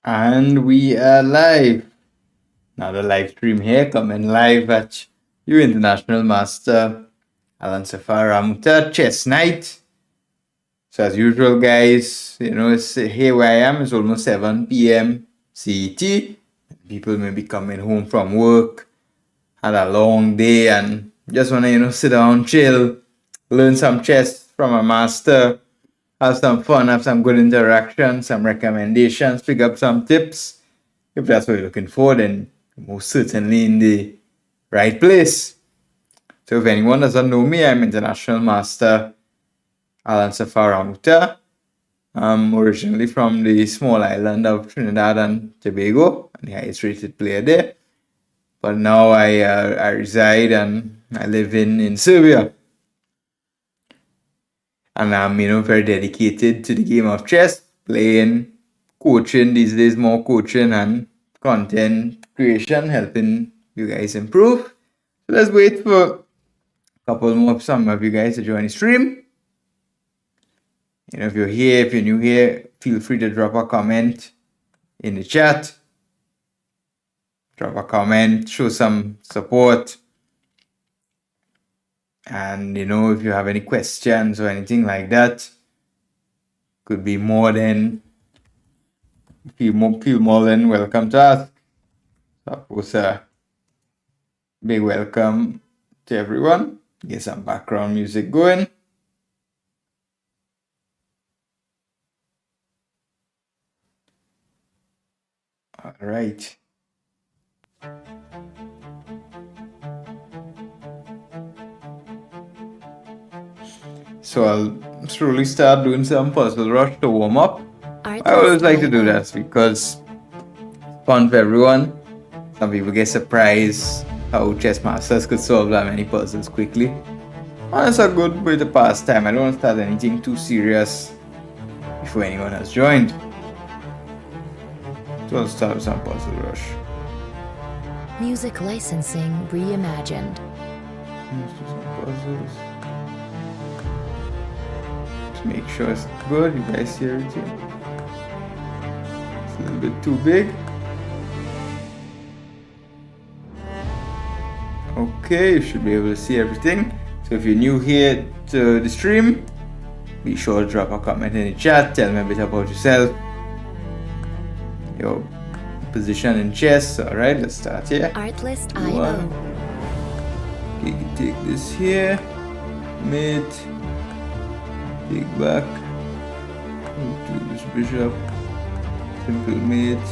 And we are live. Now the live stream here coming live at you International Master Alan-Safar Ramoutar Chess Night. So as usual, guys, it's here where I am. It's almost 7 p.m. CET. People may be coming home from work, had a long day, and just want to sit down, chill, learn some chess from a master, have some fun, have some good interaction, some recommendations, pick up some tips. If that's what you're looking for, then most certainly in the right place. So if anyone doesn't know me, I'm International Master Alan-Safar Ramoutar. I'm originally from the small island of Trinidad and Tobago, and the highest rated player there. But now I reside and I live in Serbia. And I'm very dedicated to the game of chess, playing, coaching these days, more coaching and content creation, helping you guys improve. So let's wait for some of you guys to join the stream. If you're here, if you're new here, feel free to drop a comment in the chat. Drop a comment, show some support. And if you have any questions or anything like that, could be more than feel more than welcome to ask. So of course, big welcome to everyone. Get some background music going. All right. So I'll slowly start doing some puzzle rush to warm up. I always like to do that because it's fun for everyone. Some people get surprised how chess masters could solve that many puzzles quickly. And it's a good way to pass time. I don't want to start anything too serious before anyone has joined. So I'll start with some puzzle rush. Music licensing reimagined. Let's do some puzzles. Just make sure it's good. You guys see everything? It's a little bit too big. Okay, you should be able to see everything. So if you're new here to the stream, be sure to drop a comment in the chat. Tell me a bit about yourself, your position in chess. All right, let's start here. Artlist.io. Okay, you take this here, mate, take back, do this bishop, simple mate,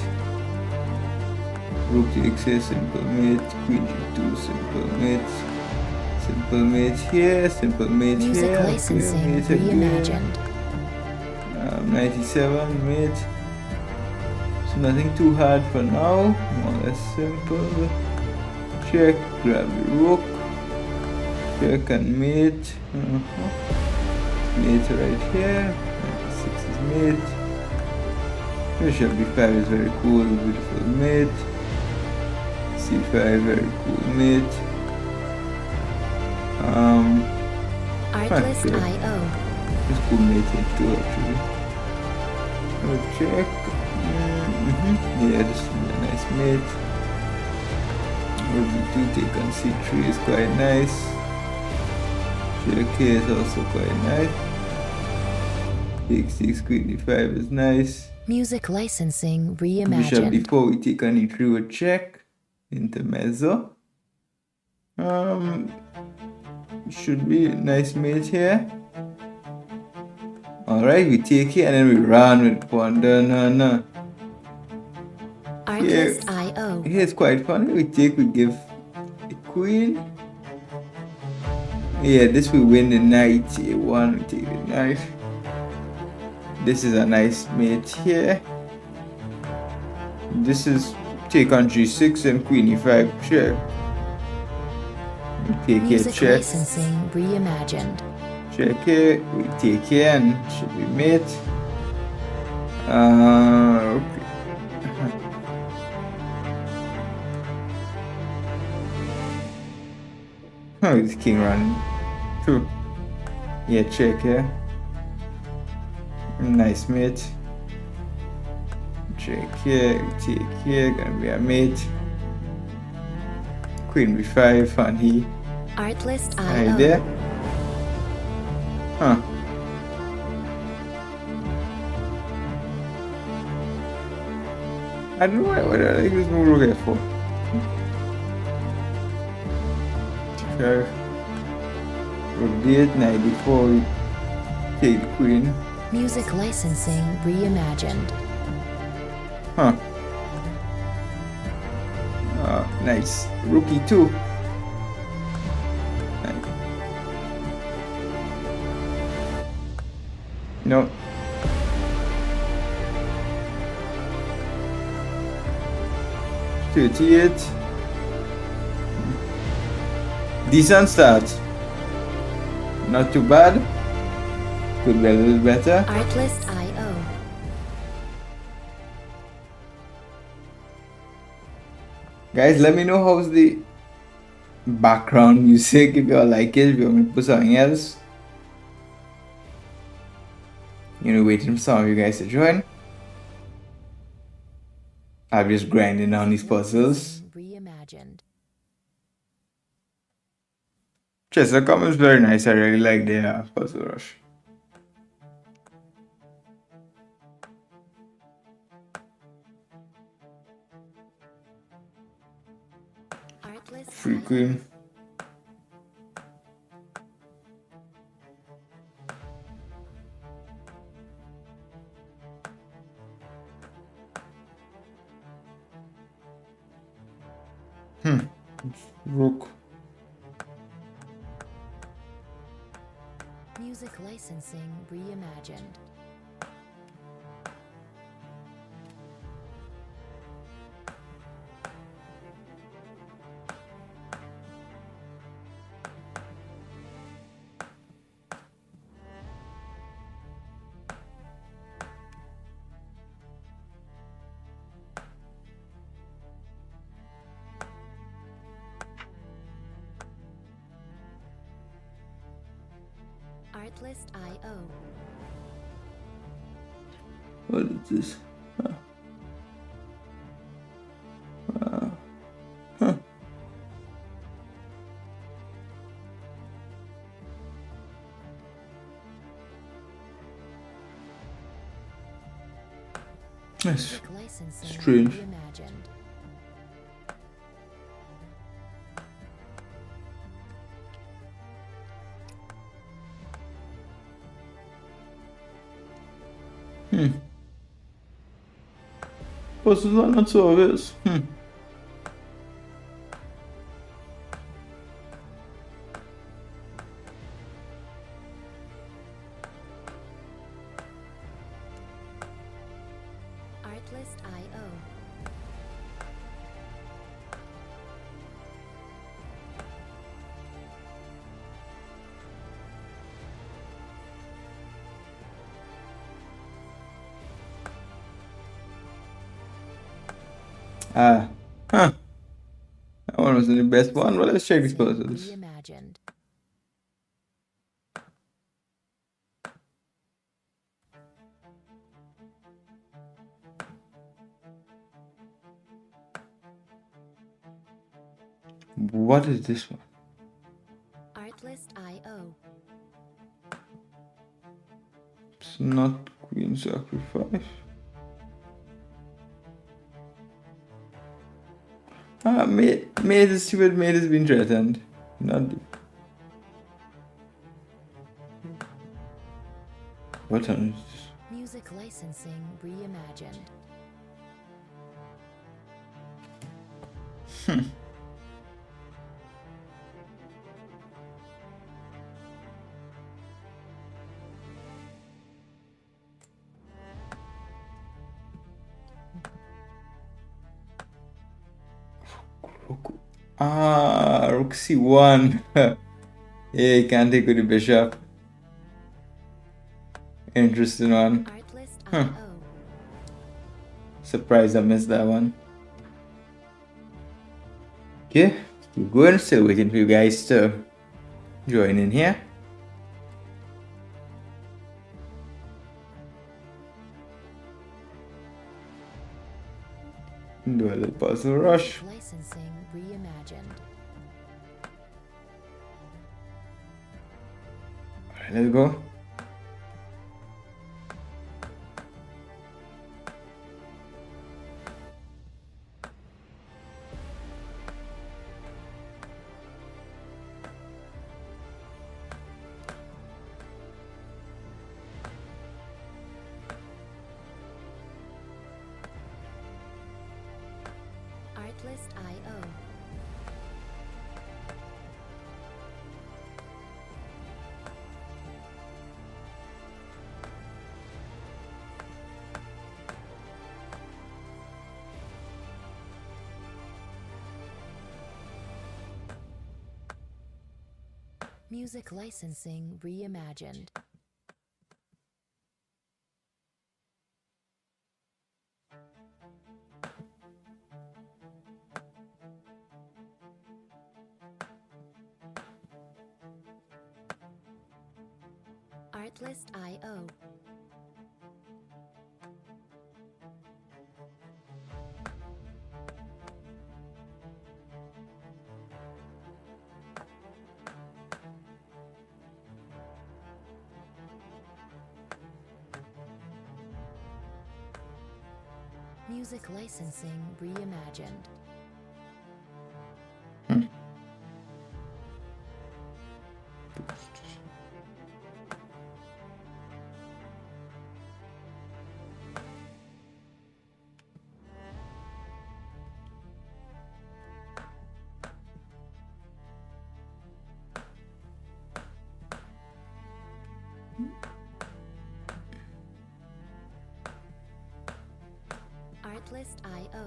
rook takes here, simple mate, queen g2, simple mate here, simple mate Music here, licensing mate reimagined. 97 mate. So nothing too hard for now, more or less simple. Check, grab the rook, check and mate. Mate right here, 96 is mate. Bishop b5 is very cool, beautiful mate. c5, very cool mate. Artlist.io. It's cool mate h2 actually. We'll check. Yeah, this is a nice mate. Rook b2 take on c3 is quite nice. Check here is also quite nice. Take 6, queen d5 is nice. Music licensing Bishop reimagined. d4, we take on e3 with check. Intermezzo. Should be a nice mate here. Alright, we take here and then we run with pawn. No. Artlist.io. Here's quite funny. We take, we give the queen. Yeah, this we win the knight. a1, we take the knight. This is a nice mate here. This is take on g6 and queen e5 check. We take here Music check. licensing reimagined. Check here. We take here and should be mate. Okay. Oh, it's king running. True. Yeah, check here. Nice mate. check here, take here, gonna be a mate. Queen b5 and he Artlist right IO. there. Huh. I don't know what I like this move here for. Sure. Rook 94, take the queen. Music licensing reimagined. Huh. Nice. Rookie 2. Nice. No. .38. Decent start. Not too bad. Could be a little better. Artlist IO. Guys, let me know how's the background music, if you all like it, if you want me to put something else. Waiting for some of you guys to join. I'm just grinding down these puzzles. Reimagined. The comments very nice. I really like the puzzle rush. Artlist Free queen. Rook. Music licensing reimagined. Artlist IO. What is this? That's Music licensing strange. reimagined. Puzzles are not so obvious. Artlist IO. That one wasn't the best one. Well, let's check these puzzles. Reimagined. What is this one? Artlist IO. It's not queen sacrifice. Maid is stupid. Maid has been threatened. Not. What on is this? Music licensing reimagined. Rook C1. Yeah, you can't take with the bishop. Interesting one. Artlist Huh. IO. Surprised I missed that one. Okay, keep going. Still waiting for you guys to join in here. Do a little puzzle rush. Music licensing reimagined. Alright, let's go. Artlist.io. Music licensing reimagined. Artlist.io. Music licensing reimagined. Artlist.io.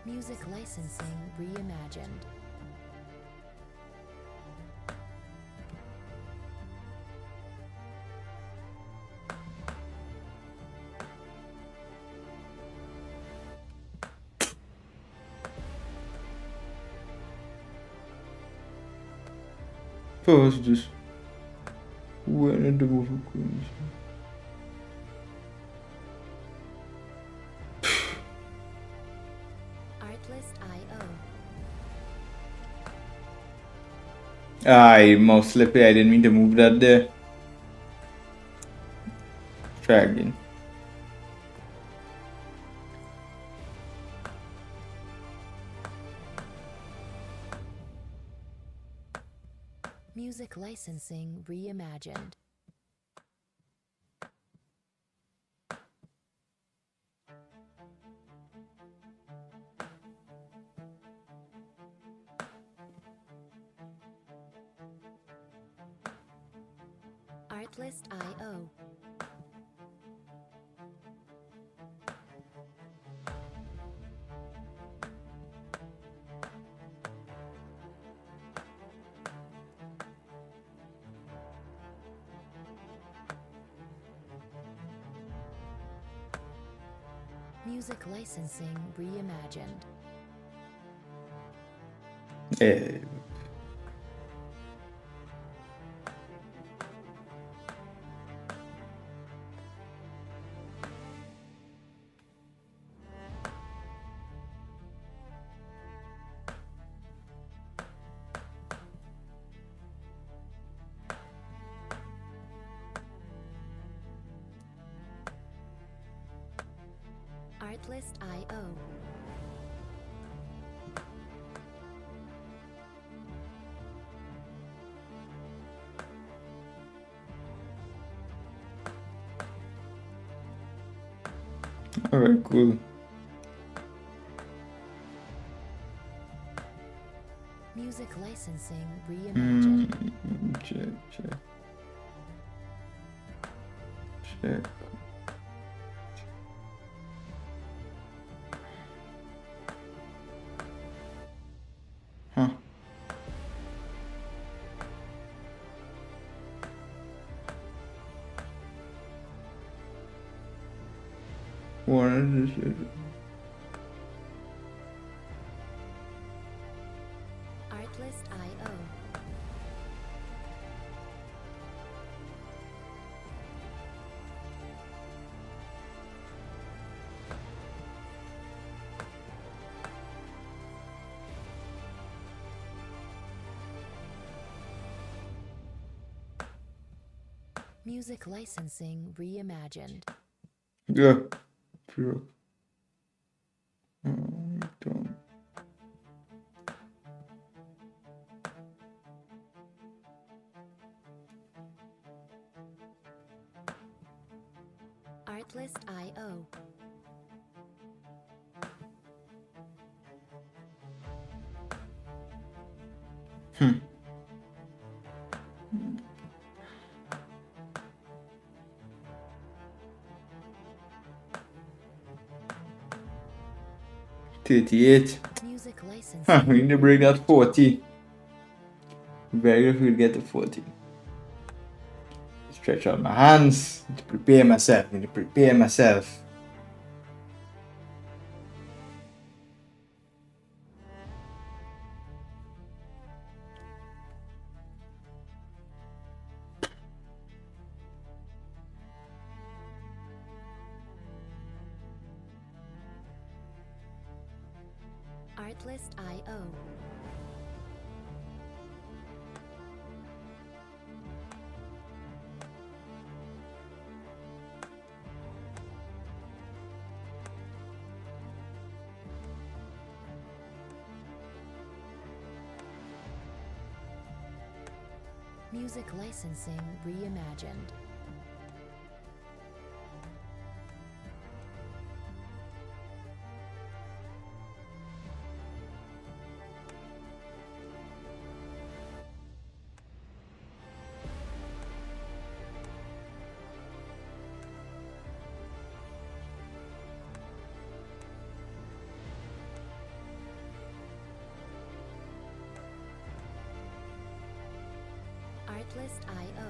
Music licensing reimagined. Pause this. When at the movie queens. Artlist.io. I mouse slippy. I didn't mean to move that there. Try again. Music licensing reimagined. Artlist.io. Music licensing reimagined. Yeah. Artlist.io. Alright, cool. Music licensing reimagined. Check. Check. Huh. Artlist.io. Music licensing reimagined. Yeah. True. Don't. Artlist.io. Hmm. $38. Music licensing. Huh, we need to bring that 40. Very good if we get to 40. Stretch out my hands. Need to prepare myself. Need to prepare myself. Artlist.io. Music licensing reimagined. Artlist.io.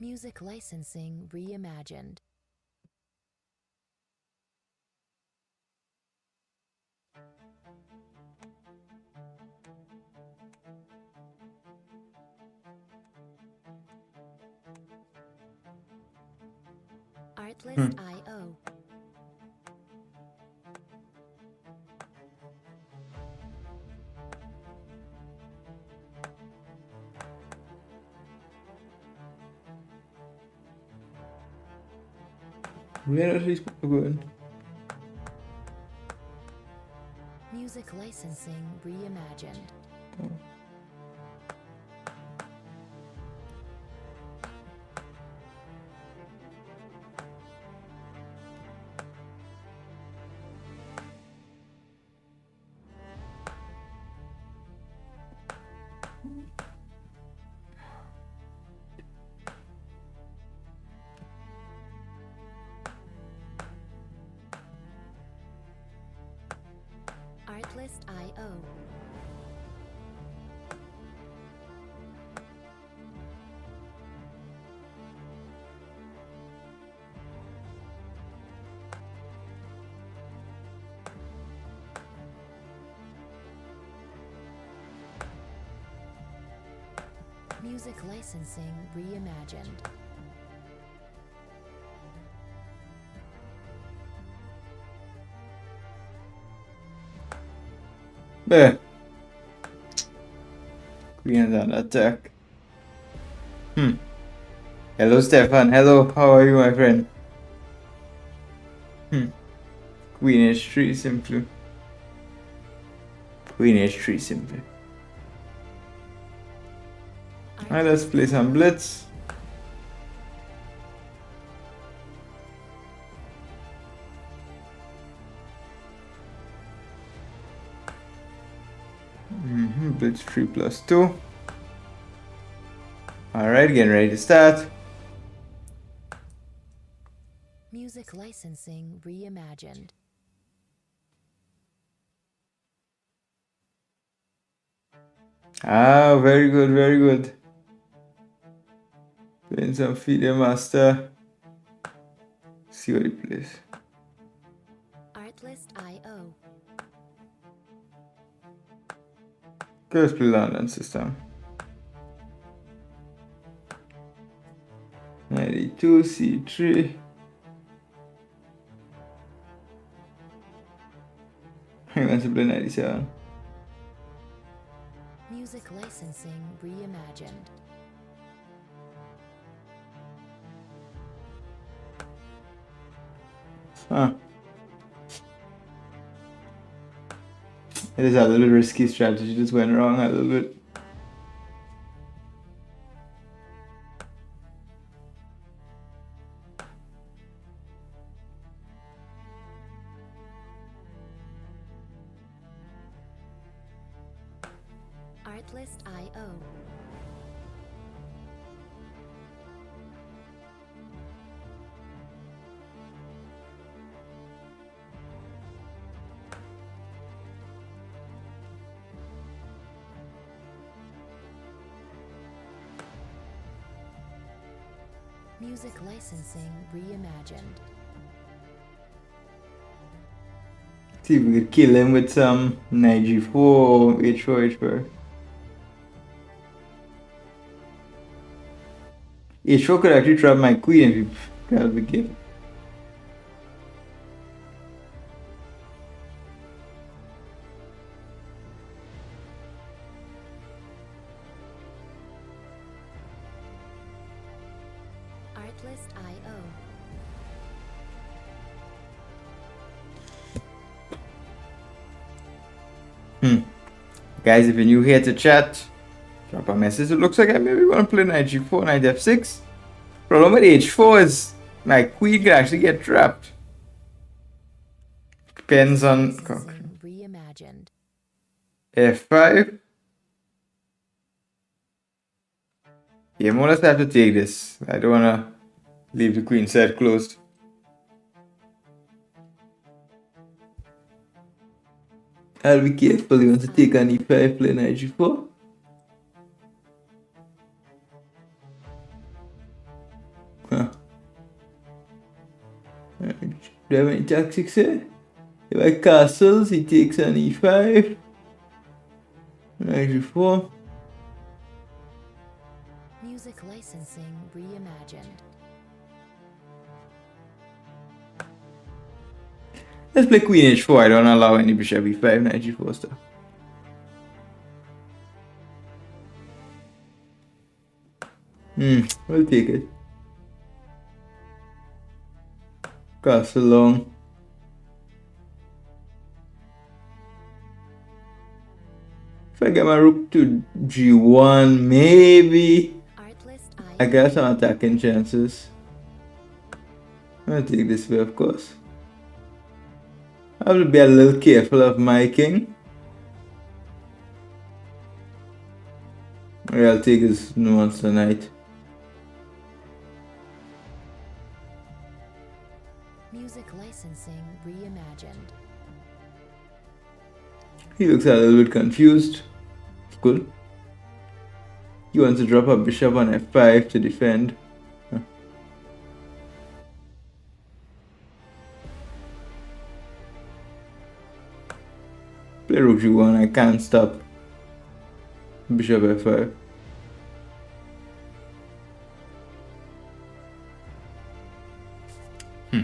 Music licensing reimagined. Artlist.io. Where are these people going? Music licensing reimagined. Artlist.io. Music licensing reimagined. There. Queen on attack. Hello, Stefan. Hello. How are you, my friend? Queen H3 simply. Queen H3 simply. Alright, let's play some Blitz. Blitz 3+2. Alright, getting ready to start. Music licensing reimagined. Ah, very good, very good. Playing some FIDE Master. See what he plays. Artlist IO. Let's play London system. 92 C3. He wants to play 97. Music licensing reimagined. Huh. It is a little risky strategy, just went wrong a little bit. Artlist IO. Music licensing reimagined. See if we could kill him with some knight g4, h4, h4. h4 could actually trap my queen if he got a big game. Artlist IO. Guys, if you're new here to chat, drop a message. It looks like I maybe want to play knight g4, knight f6. Problem with h4 is my queen can actually get trapped. Depends on Licensing reimagined. f5. Yeah, more or less have to take this. I don't want to leave the queen side closed. I'll be careful. You want to take on e5, play knight g4. Huh. Do I have any tactics here? If I castles, he takes on e5. Knight g4. Music licensing reimagined. Let's play queen h4. I don't allow any bishop e5, knight g4 stuff. We'll take it. Castle long. If I get my rook to g1, maybe Artlist I IO. got some attacking chances. I'll take this way, of course. I have to be a little careful of my king. Or I'll take his monster knight. Music licensing reimagined. He looks a little bit confused. Cool. He wants to drop a bishop on f5 to defend. Huh. Play rook g1, I can't stop. Bishop f5.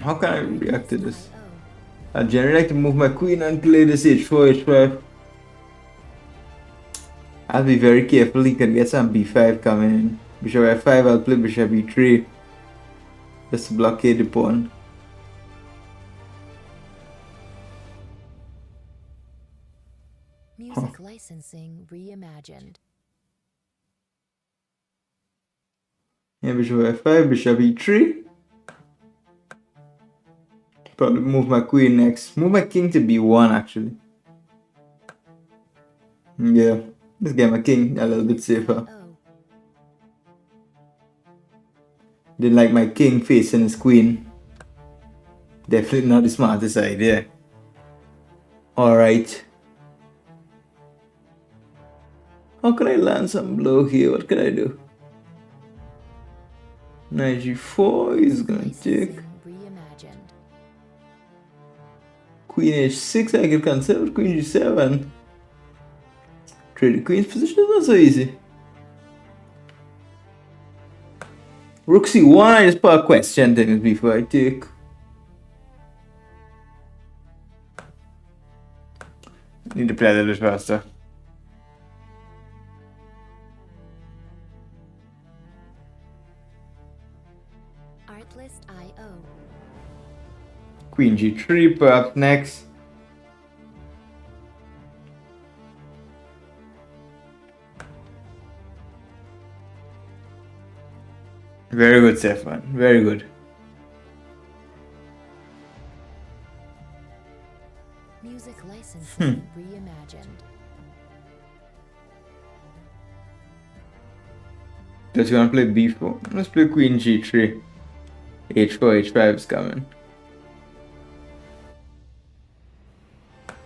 How can I react to this? IO. I generally like to move my queen and play this h4, h5. I'll be very careful, he can get some b5 coming in. Bishop f5, I'll play bishop e3. Just to blockade the pawn. Music licensing reimagined. Yeah, bishop f5, bishop e3. Probably move my queen next. Move my king to b1 actually. Yeah, let's get my king a little bit safer. IO. Didn't like my king facing his queen. Definitely not the smartest idea. Alright. How can I land some blow here? What can I do? Knight g4 is gonna take. Licensing reimagined. Queen h6, I can cancel with queen g7. Trade the queen's position is not so easy. Rook c1, I just put a question things before I take. Need to play a little bit faster. Artlist IO. Queen g3, perhaps next. Very good, Stefan. Very good. Music licensing reimagined. Does you want to play b4? Let's play queen g3. h4, h5 is coming.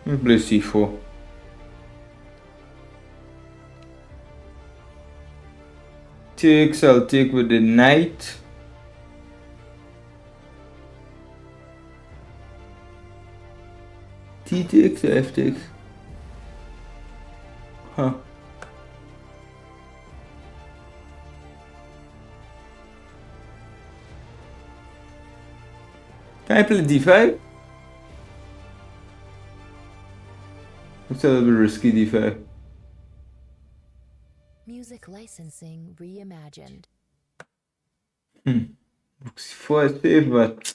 Let's play c4. Takes, I'll take with the knight. T takes or F takes? Huh. Can I play d5? It's a little bit risky d5. Music licensing reimagined. Rook c4 is safe, but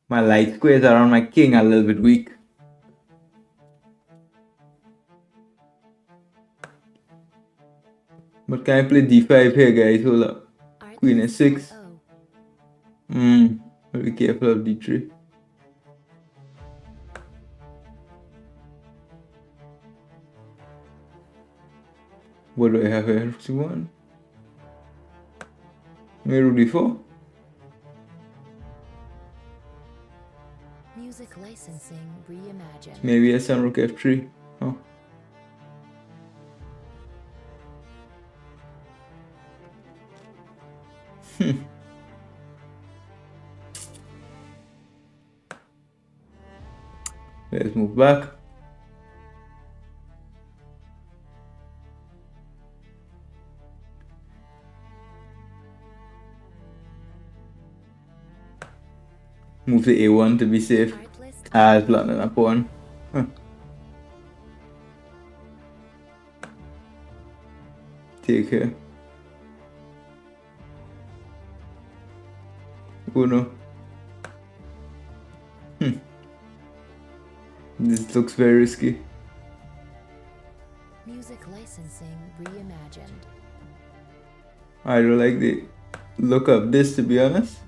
my light squares around my king are a little bit weak. But can I play d5 here, guys? Hold up. Queen s6. Be careful of d3. What do I have here? Rook c1. Maybe rook d4. Music licensing reimagined. Maybe I send rook f3. Oh. Let's move back. Move to a1 to be safe. Artlist It's blocking a pawn. Take her. Oh no. This looks very risky. Music licensing reimagined. I don't like the look of this, to be honest.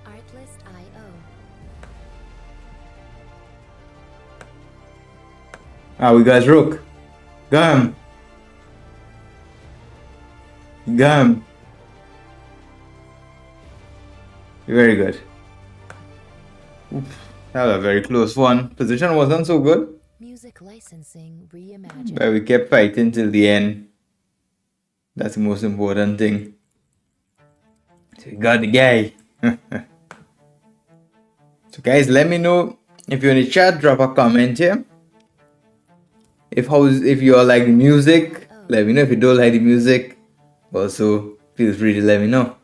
Artlist IO. We got rook. Got him. Very good. Oof. That was a very close one. Position wasn't so good, Music licensing reimagined. but we kept fighting till the end. That's the most important thing. So we got the guy. So guys, let me know if you're in the chat. Drop a comment here. If you all like the music, let me know. If you don't like the music, also feel free to let me know.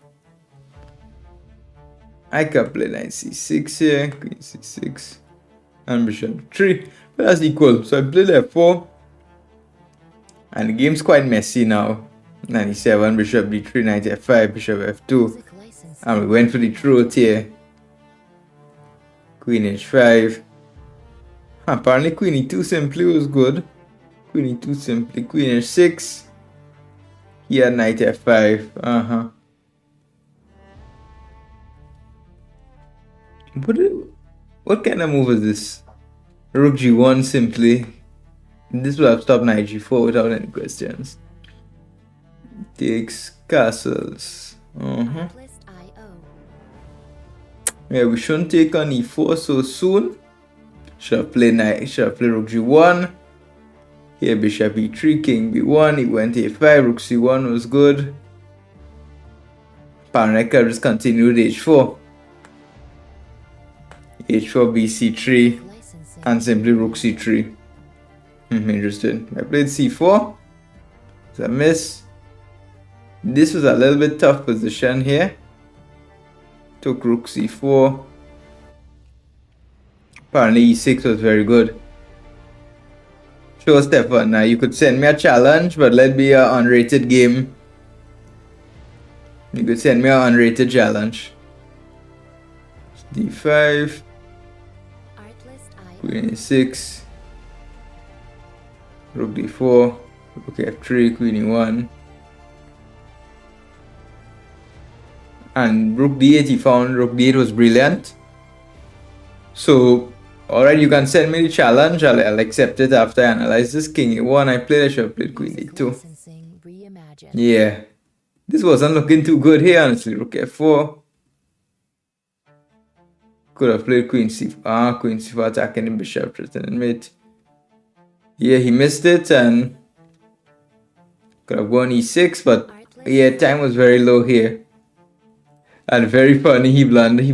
I can play knight c6 here, queen c6, and bishop 3. But that's equal. So I played f4, and the game's quite messy now. 97, bishop d3, knight f5, bishop f2, Music licensing. and we went for the throat here. Queen h5. Apparently queen e2 simply was good. Queen e2 simply, queen h6. Yeah, knight f5. Uh-huh. What, what kind of move is this? Rook g1 simply. This will have stopped knight g4 without any questions. Takes castles. Uh-huh. Artlist IO. Yeah, we shouldn't take on e4 so soon. Should have played rook g1. Here bishop e3, king b1. He went a5. Rook c1 was good. Apparently I could just continue with h4. h4 bc3 Licensing. and simply rook c3. Interesting. I played c4. It's a miss. This was a little bit tough position here. Took rook c4. Apparently e6 was very good. Sure, Stefan, now you could send me a challenge, but let be an unrated game. You could send me an unrated challenge. d5. Artlist IO. Queen e6. Rook d4. Rook f3. Queen e1. And rook d8 he found. Rook d8 was brilliant. So, alright, you can send me the challenge. I'll accept it after I analyze this. King e1. I played. I should have played queen Music d2. licensing reimagined. Yeah. This wasn't looking too good here, honestly. Rook f4. Could have played queen c4. Queen c4 attacking the bishop, threatening mate. Yeah, he missed it and could have gone e6, but yeah, time was very low here. And very funny, he blundered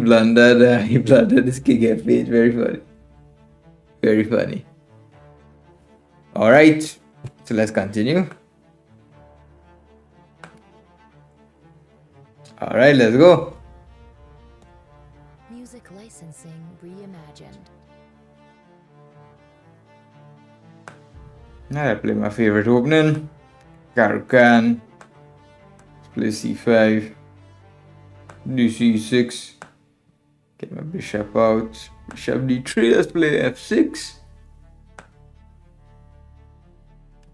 his king f8. Very funny. Very funny. Alright, so let's continue. Alright, let's go. Music licensing reimagined. Now I play my favorite opening. Karukan. Play c5. Do c6. Get my bishop out. Bishop d3. Let's play f6.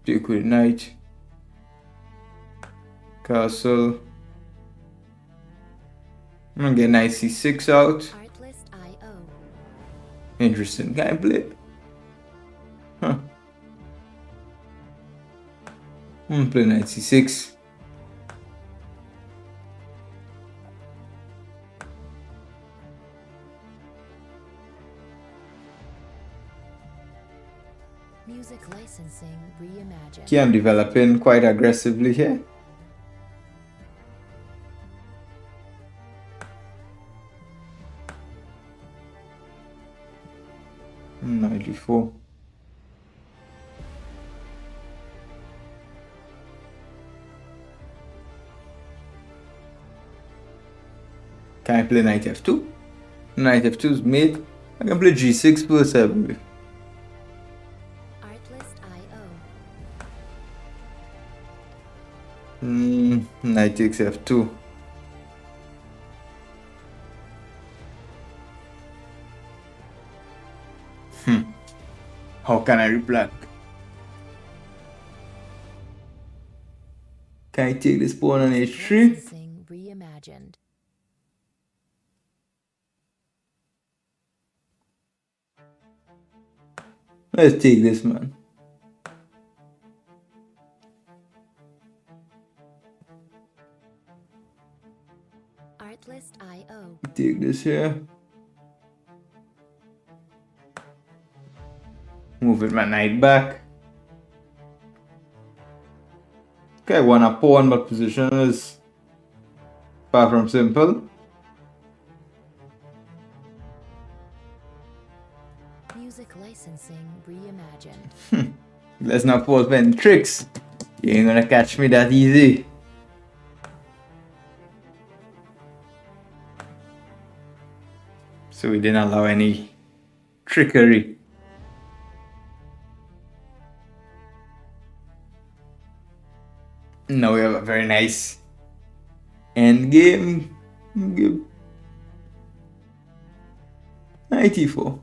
Take with knight. Castle. I'm gonna get knight c6 out. Artlist IO. Interesting gameplay. Huh. I'm gonna play knight c6. Music licensing reimagined. Okay, I'm developing quite aggressively here. Knight d4. Can I play knight f2? Knight f2 is made. I can play g6 first, I believe. Artlist IO. Knight takes f2. How can I replan? Can I take this pawn on h3? Licensing reimagined. Let's take this, man. Artlist IO. Take this here. Move with my knight back. Okay, I won a pawn, but position is far from simple. Music licensing reimagined. Let's not fall for any tricks. You ain't gonna catch me that easy. So we didn't allow any trickery. Now we have a very nice end game. Give knight e4.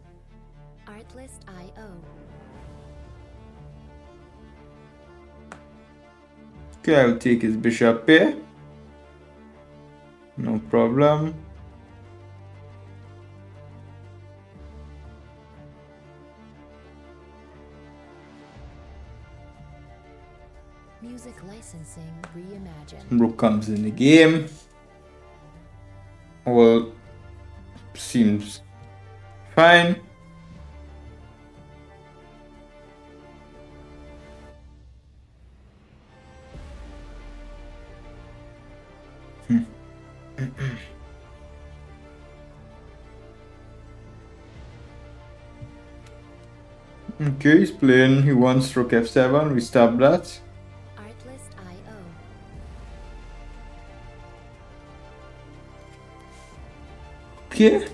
Artlist IO. Okay, I'll take his bishop here. No problem. Music licensing reimagined. Rook comes in the game. All seems fine. Okay, he's playing. He wants rook f7. We stop that. Artlist IO. Okay.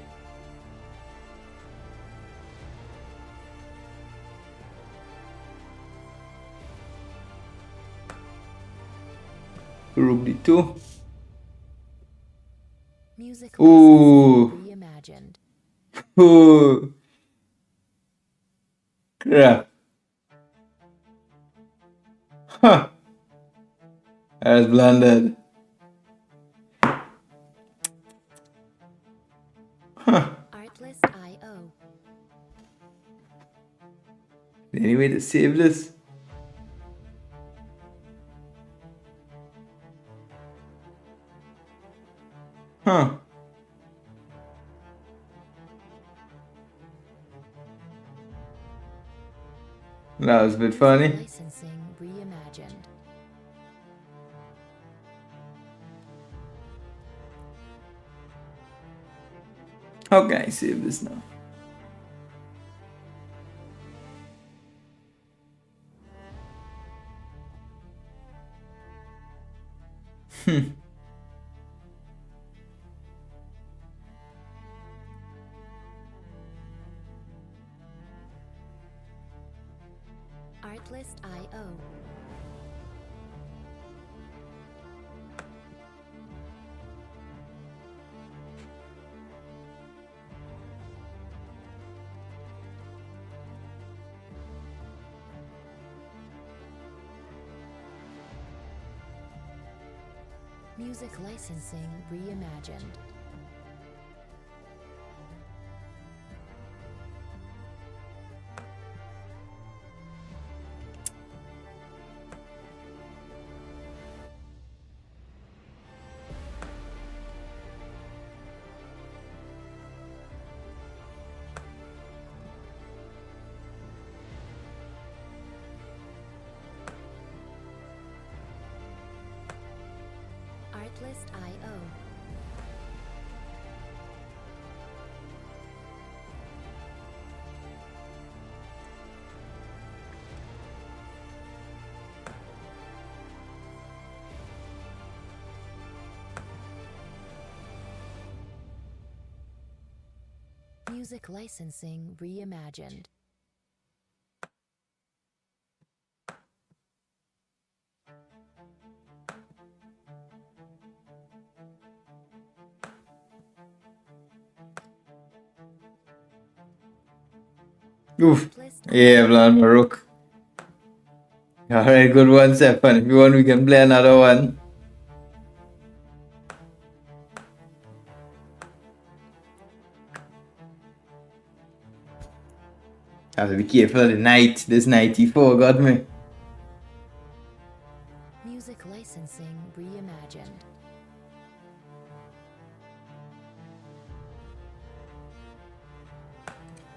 Rook d2. Music Ooh. licensing reimagined. Oh, crap. Huh. I was blundered. Huh. Artlist IO. Any way to save this? Huh. That was a bit funny. Licensing reimagined. How can I save this now? Artlist IO. Music licensing reimagined. Artlist IO. Music licensing reimagined. Oof. Artlist Yeah, Vlad Rook. Alright, good one, Stefan. If you want, we can play another one. Have to be careful of the knight. This knight e4 got me. Music licensing reimagined.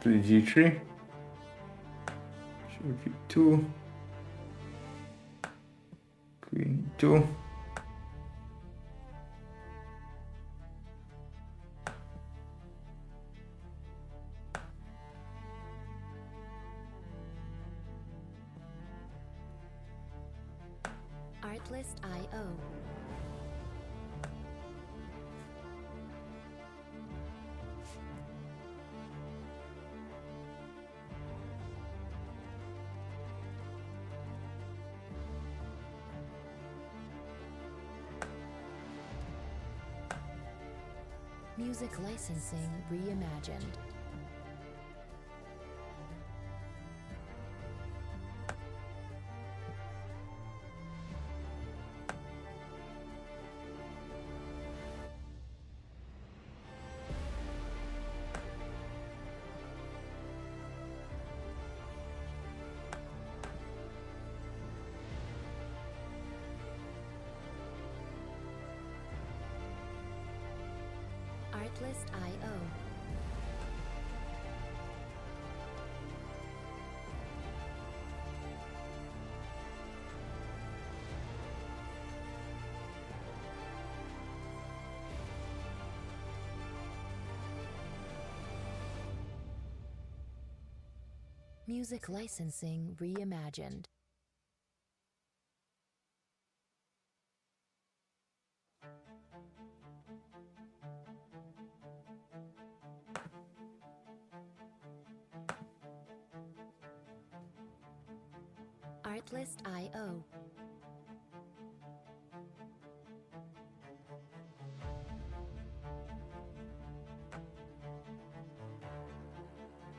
Play g3. Show g2. Queen 2. Artlist IO. Music licensing reimagined. Music licensing reimagined. Artlist.io.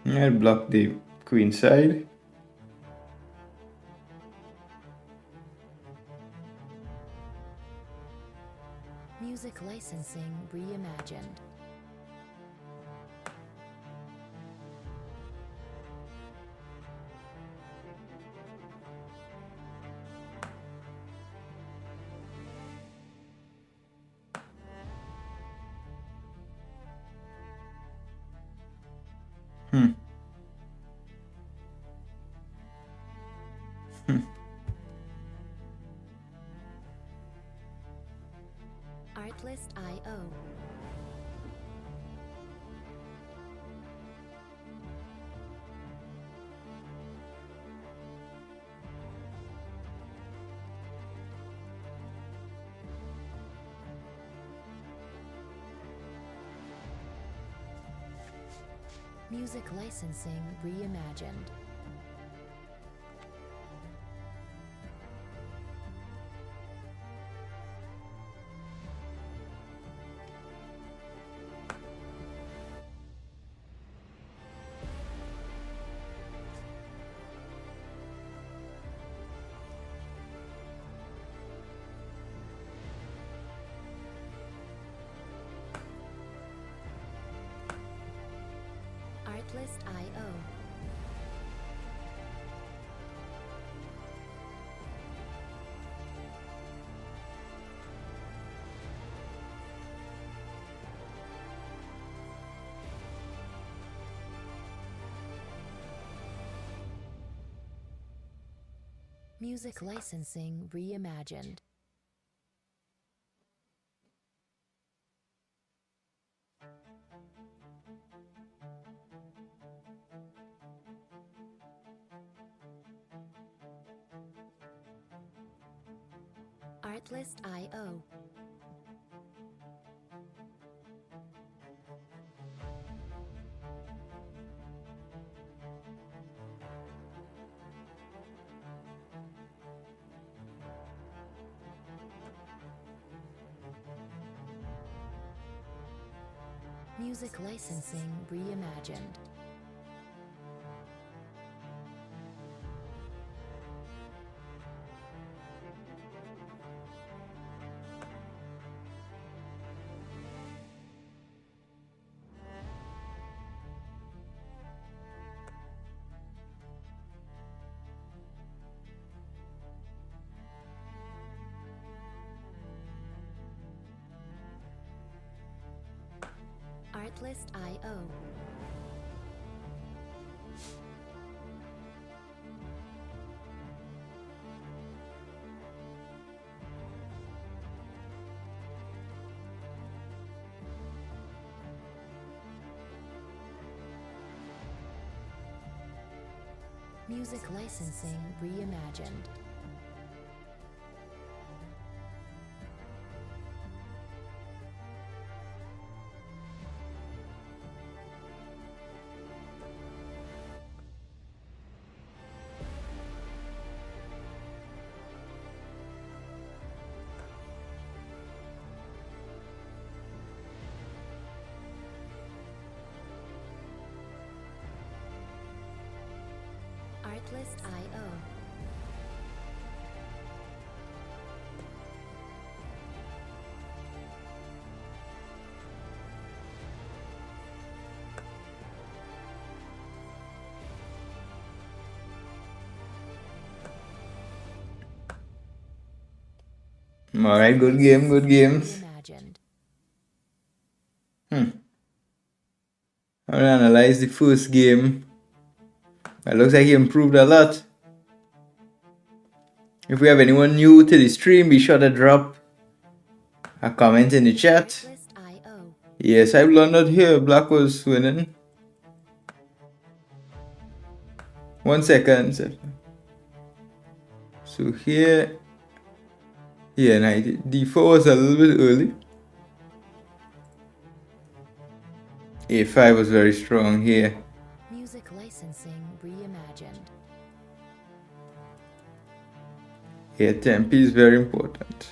I'll block the queen side. Music licensing reimagined. Artlist.io. Music licensing reimagined. Artlist.io. Music licensing reimagined. Artlist.io. Music licensing reimagined. Artlist.io. Music licensing reimagined. Artlist.io. Alright, good game, good games. Reimagined. I'm gonna analyze the first game. It looks like he improved a lot. If we have anyone new to the stream, be sure to drop a comment in the chat. Yes, I blundered here. Black was winning. 1 second. So here, yeah, D4 was a little bit early. A5 was very strong here. Music licensing reimagined. Here, tempi is very important.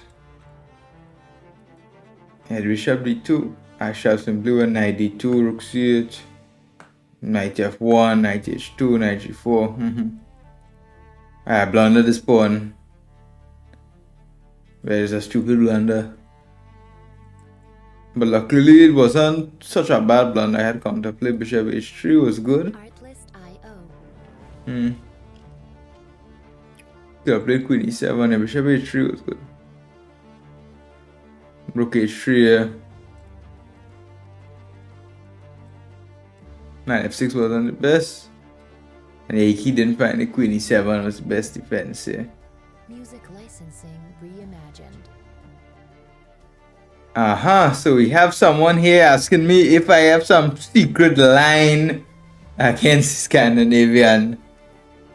Head bishop D2. I shall simply win knight D2, rook C8, knight F1, knight H2, knight G4. I blundered this pawn. Where is a stupid blunder? But luckily it wasn't such a bad blunder. I had counterplay. Bishop H3 was good. Could have played Queen E7 and Bishop H3 was good. Rook H3 here. Knight F6 wasn't the best. And he didn't find the Queen E7 was the best defense here. Music licensing reimagined. So we have someone here asking me if I have some secret line against Scandinavian.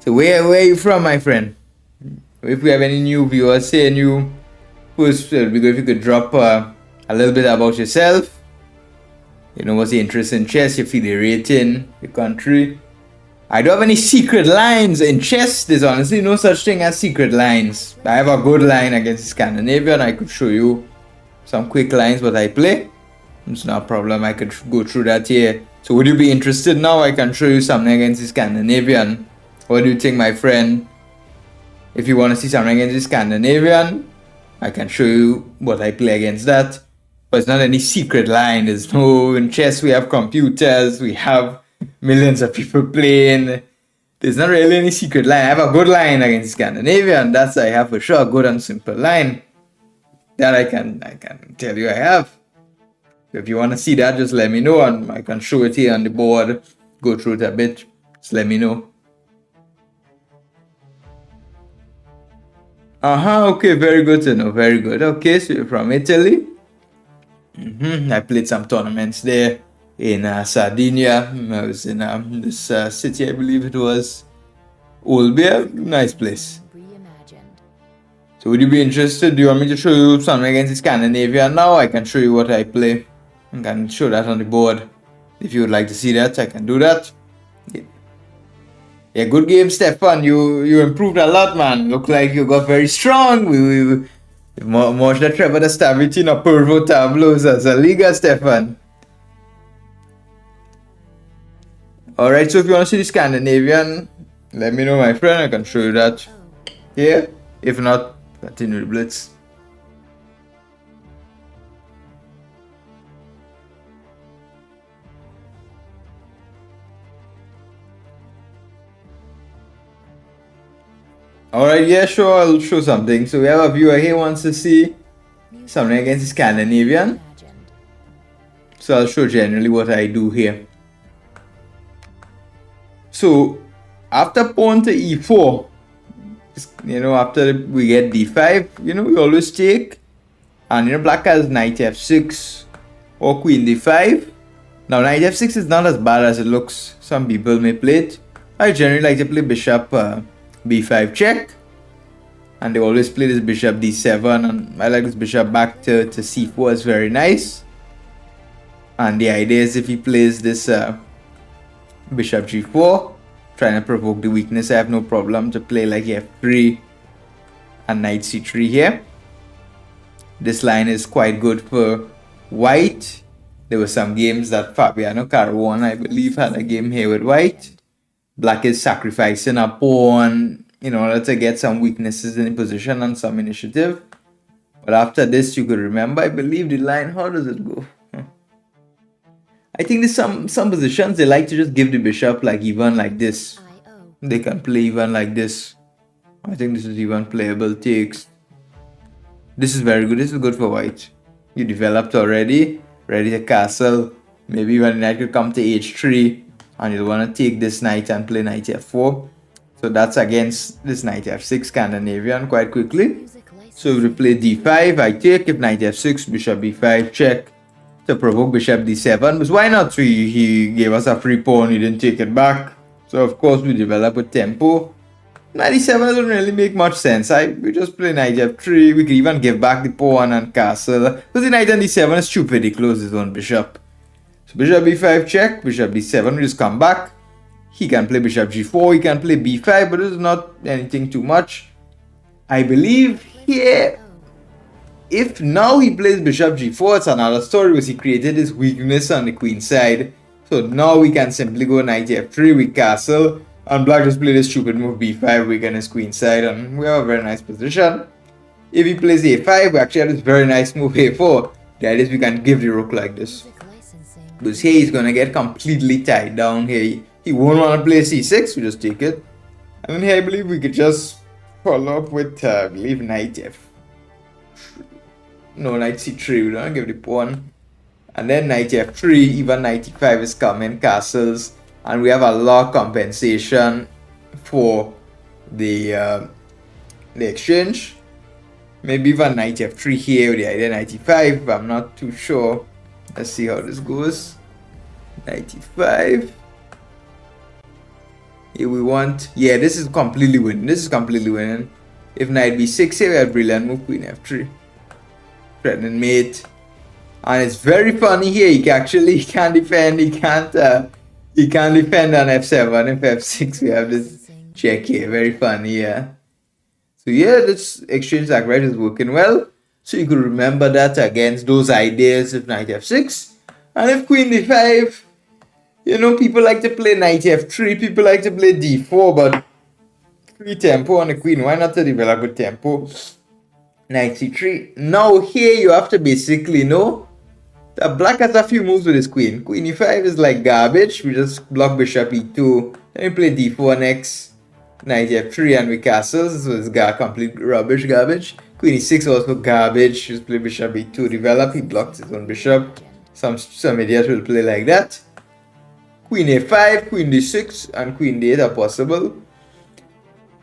So where are you from, my friend? If we have any new viewers, say new, first it would be good if you could drop a little bit about yourself. You know, what's the interest in chess, your FIDE rating, your country. I don't have any secret lines in chess. There's honestly no such thing as secret lines. I have a good line against Scandinavian. I could show you some quick lines what I play. It's not a problem. I could go through that here. So would you be interested now? I can show you something against the Scandinavian. What do you think, my friend? If you want to see something against the Scandinavian, I can show you what I play against that. But it's not any secret line. There's no, in chess we have computers, we have millions of people playing. There's not really any secret line. I have a good line against Scandinavian. That's I have for sure, a good and simple line. That I can tell you I have. If you want to see that, just let me know and I can show it here on the board. Go through it a bit. Just let me know. Okay, very good to know. Very good. Okay, so you're from Italy. I played some tournaments there in Sardinia. I was in this city, I believe it was Olbia. Nice place. So would you be interested? Do you want me to show you something against Scandinavia now? I can show you what I play. I can show that on the board. If you would like to see that, I can do that. Yeah, good game, Stefan. You improved a lot, man. Look like you got very strong. We można trzeba dostawić na pierwszą tableau za Liga, Stefan. Alright, so if you want to see the Scandinavian, let me know, my friend. I can show you that here. If not, continue the Blitz. Alright, yeah, sure, I'll show something. So we have a viewer here who wants to see something against the Scandinavian. So I'll show generally what I do here. So after pawn to e4, you know, after we get d5, you know, we always take, and you know, black has knight f6 or queen d5. Now knight f6 is not as bad as it looks. Some people may play it. I generally like to play bishop b5 check, and they always play this bishop d7, and I like this bishop back to c4. It's very nice. And the idea is if he plays this bishop g4, trying to provoke the weakness, I have no problem to play like f3 and knight c3 here. This line is quite good for white. There were some games that Fabiano Caruana, I believe, had a game here with white. Black is sacrificing a pawn in order to get some weaknesses in the position and some initiative. But after this, you could remember, I believe the line, how does it go? I think there's some positions they like to just give the bishop like even like this. They can play even like this. I think this is even playable takes. This is very good. This is good for white. You developed already, ready to castle. Maybe when the knight could come to h3 and you want to take this knight and play knight f4. So that's against this knight f6 Scandinavian quite quickly. Music So we licensing play d5, I take, if knight f6, bishop b5, check to provoke bishop d7. But why not? He gave us a free pawn, he didn't take it back. So of course we develop with tempo. Knight e7 doesn't really make much sense. We just play knight f3, we can even give back the pawn and castle. Because the knight on d7 is stupid, he closed his own bishop. So bishop b5 check, bishop b7, we just come back. He can play bishop g4, he can play b5, but this is not anything too much. I believe here, if now he plays bishop g4, it's another story because he created this weakness on the queen side. So now we can simply go knight f3, we castle, and black just play this stupid move b5, weaken his queen side, and we have a very nice position. If he plays a5, we actually have this very nice move a4. That is, we can give the rook like this. music licensing Because here he's gonna get completely tied down here. He won't want to play c6, we just take it. And then here I believe we could just follow up with, I believe, knight f. No, knight c3, we don't give the pawn. And then knight f3, even knight e5 is coming, castles. And we have a lot of compensation for the exchange. Maybe even knight f3 here with the idea knight e5, but I'm not too sure. Let's see how this goes. Knight e5. Here we want, yeah, this is completely winning. This is completely winning. If knight b6 here, we have brilliant move, queen f3. Threatening mate. And it's very funny here. He can't defend. He can't defend on f7. If f6, we have this check here. Very funny, yeah. So yeah, this exchange like right is working well. So you could remember that against those ideas if knight f6. And if queen d5, you know, people like to play knight f3, people like to play d4, but free tempo on the queen. Why not to develop with tempo? Knight c3. Now here you have to basically know that black has a few moves with his queen. Queen e5 is like garbage. We just block bishop e2. Then we play d4 next. Knight f3 and we castles. So it's complete rubbish garbage. Queen e6 also garbage. Just play bishop e2 develop. He blocks his own bishop. Some idiot will play like that. Queen a5, queen d6, and queen d8 are possible.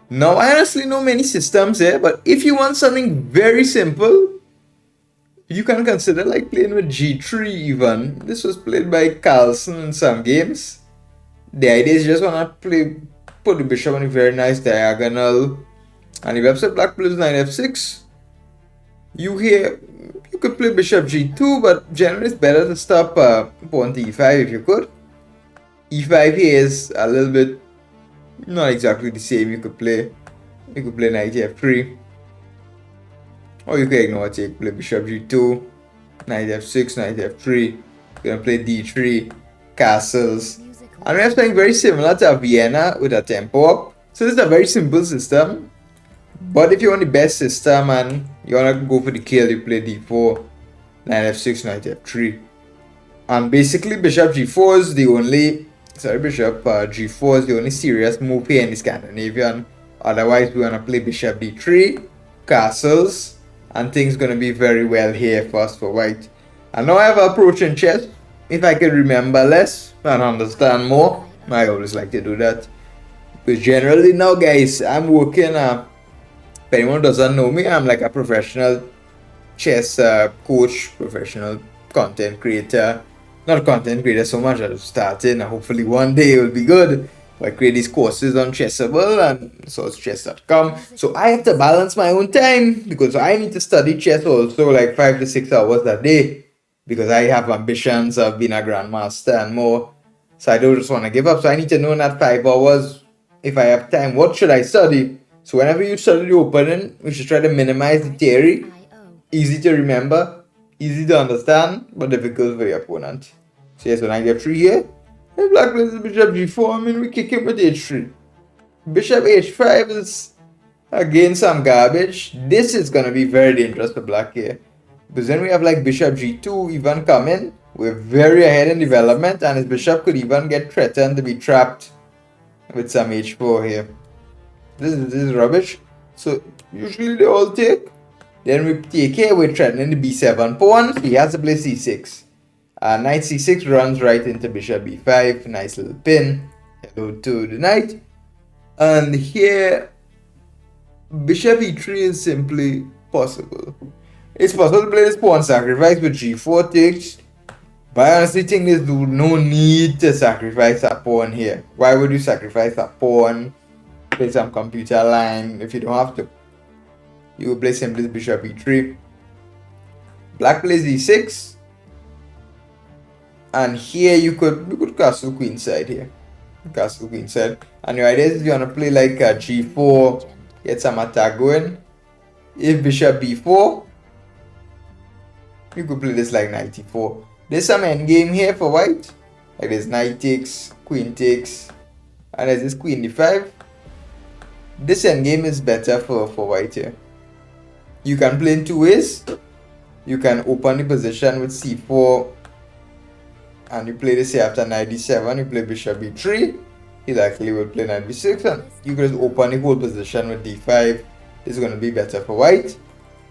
Now I honestly know many systems here, but if you want something very simple, you can consider like playing with g3 even. This was played by Carlsen in some games. The idea is you just wanna put the bishop on a very nice diagonal. And if you upset black plays knight f6, you could play bishop g2, but generally it's better to stop pawn to e5 if you could. e5 here is a little bit not exactly the same. You could play knight f3, or you could ignore it, play bishop g2, knight f6, knight f3. You're gonna play d3, castles, and we have something very similar to a Vienna with a tempo up. So this is a very simple system, but if you want the best system and you wanna go for the kill, you play d4, knight f6, knight f3, and basically bishop g4 is the only bishop g4 is the only serious move here in the Scandinavian. Otherwise, we want to play bishop d3, castles, and things gonna be very well here for us for white. And now I have an approach in chess. If I can remember less and understand more, I always like to do that. Because generally now, guys, I'm working. If anyone doesn't know me, I'm like a professional chess coach, professional content creator. Not content creator so much, I just started, and hopefully one day it will be good. I create these courses on Chessable and so it's chess.com. So I have to balance my own time because I need to study chess also like 5 to 6 hours a day because I have ambitions of being a grandmaster and more. So I don't just want to give up. So I need to know in that 5 hours, if I have time, what should I study? So whenever you study the opening, we should try to minimize the theory. Easy to remember, easy to understand, but difficult for the opponent. So yes, when I get 3 here, if black plays bishop g4, I mean we kick him with h3. Bishop h5 is again some garbage. This is gonna be very dangerous for black here. Because then we have like bishop g2 even coming. We're very ahead in development and his bishop could even get threatened to be trapped with some h4 here. This is rubbish. So usually they all take. Then we take here, we're threatening the b7 pawn. He has to play c6. Knight c6 runs right into bishop b5. Nice little pin. Hello to the knight. And here, bishop e3 is simply possible. It's possible to play this pawn sacrifice with g4 takes. But I honestly think there's no need to sacrifice a pawn here. Why would you sacrifice a pawn? Play some computer line if you don't have to. You will play simply bishop e3. Black plays d6. And here you could castle queenside here. Castle queenside. And your idea is you want to play like a g4, get some attack going. If bishop b4, you could play this like knight e4. There's some endgame here for white. Like there's knight takes, queen takes, and there's this queen d5. This endgame is better for white here. You can play in two ways. You can open the position with c4, and you play this here after knight d7. You play bishop b3. He likely will play knight b6, and you can just open the whole position with d5. This is going to be better for white.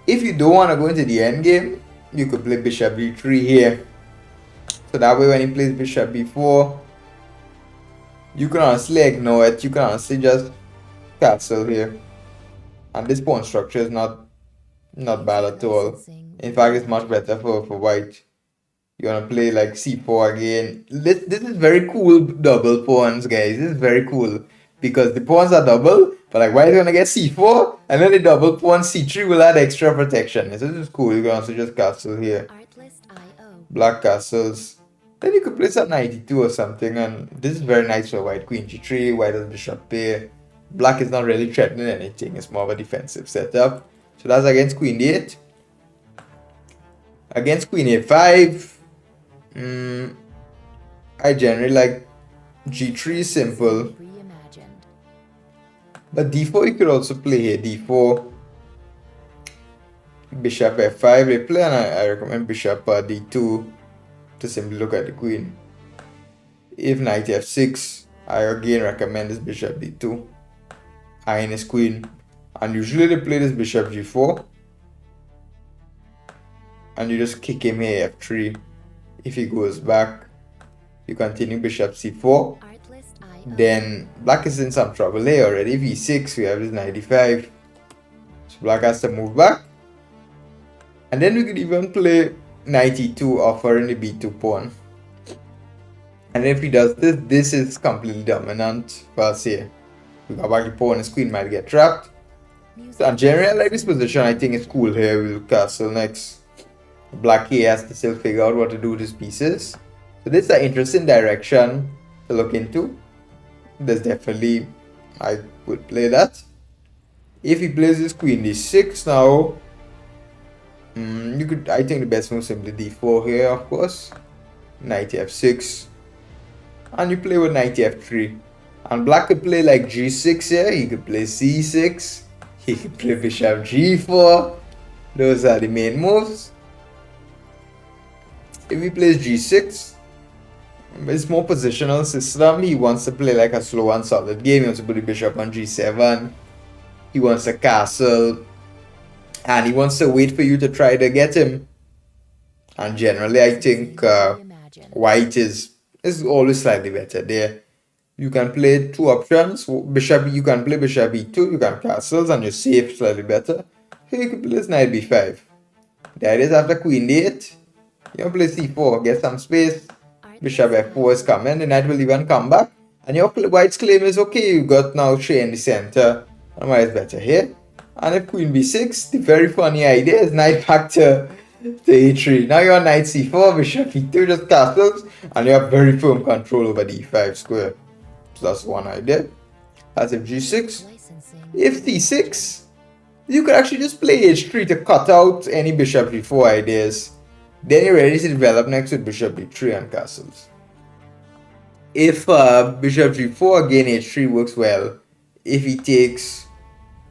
If you don't want to go into the endgame, you could play bishop b3 here. So that way when he plays bishop b4, you can honestly ignore it. You can honestly just castle here. And this pawn structure is not bad at all. In fact, it's much better for white. You want to play like c4 again. This is very cool double pawns, guys. This is very cool. Because the pawns are double, but like white is going to get c4, and then the double pawn c3 will add extra protection. So this is cool. You can also just castle here. Black castles. Then you could play some knight e2 or something, and this is very nice for white. Queen g3, white has bishop pair. Black is not really threatening anything. It's more of a defensive setup. So that's against queen d8. Against queen a5, I generally like g3 simple. But d4 you could also play here. d4, bishop f5 they play, and I recommend bishop d2 to simply look at the queen. If knight f6, I again recommend this bishop d2, eyeing his queen. And usually they play this bishop g4, and you just kick him here f3. If he goes back, you continue bishop c4. Then black is in some trouble here already. v6, we have this knight d5. So black has to move back. And then we could even play knight e2, offering the b2 pawn. And if he does this, this is completely dominant. Well, see, we got back the pawn, his queen might get trapped. So generally, I like this position. I think it's cool here. We'll castle next. Black here has to still figure out what to do with his pieces. So this is an interesting direction to look into. There's definitely, I would play that. If he plays this queen d6 now, you could, I think the best move is simply d4 here, of course. Knight f6. And you play with knight f3. And black could play like g6 here. He could play c6. He could play bishop g4. Those are the main moves. If he plays g6, it's more positional system. He wants to play like a slow and solid game. He wants to put the bishop on g7. He wants to castle. And he wants to wait for you to try to get him. And generally, I think white is always slightly better there. You can play two options. Bishop, you can play bishop e2, you can castles, and you're safe slightly better. Here you can play this knight b5. The idea is after queen d8, you can play c4, get some space. Bishop f4 is coming, the knight will even come back. And your white's claim is okay, you got now Shay in the center. And why is better here? And if queen b6, the very funny idea is knight back to a3. Now you're knight c4, bishop e2, just castles, and you have very firm control over the e5 square. So that's one idea. As if g6. If c6, you could actually just play h3 to cut out any bishop g4 ideas. Then you're ready to develop next with bishop d3 and castles. If bishop g4, again h3 works well. If he takes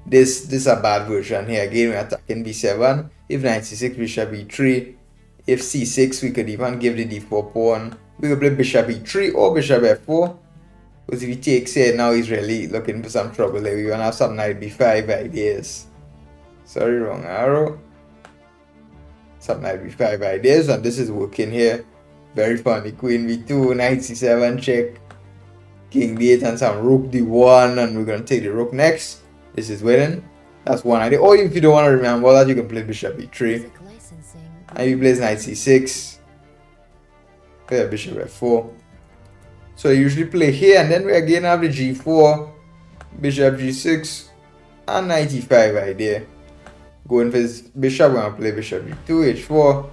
this is a bad version here. Again, we're attacking b7. If knight c6, bishop e3. If c6, we could even give the d4 pawn. We could play bishop e3 or bishop f4. Because if he takes here, now he's really looking for some trouble there. We're going to have some knight b5 ideas. Sorry, wrong arrow. Some knight b5 ideas, and this is working here. Very funny. Queen b2, knight c7 check, king d8 and some rook d1, and we're gonna take the rook next. This is winning. That's one idea. Or if you don't want to remember that, you can play bishop e3. And he plays knight c6. Play bishop f4. So I usually play here, and then we again have the g4, bishop g6, and knight e5 idea. Going for his bishop, we're gonna play bishop g2, h4.